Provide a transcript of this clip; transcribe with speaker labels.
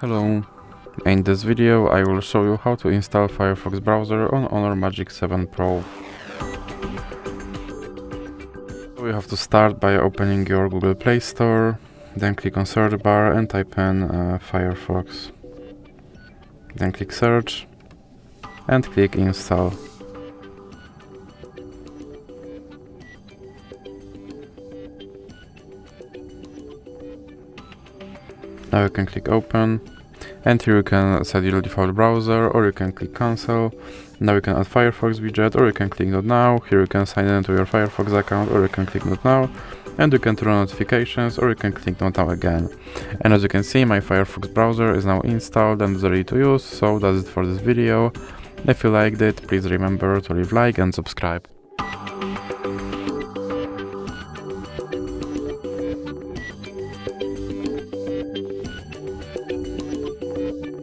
Speaker 1: Hello, in this video I will show you how to install Firefox browser on HONOR Magic7 Pro. So you have to start by opening your Google Play Store, then click on search bar and type in Firefox. Then click search and click install. Now you can click open, and here you can set your default browser, or you can click cancel. Now you can add Firefox widget, or you can click not now. Here you can sign in to your Firefox account, or you can click not now. And you can turn on notifications, or you can click not now again. And as you can see, my Firefox browser is now installed and is ready to use, so that's it for this video. If you liked it, please remember to leave a like and subscribe.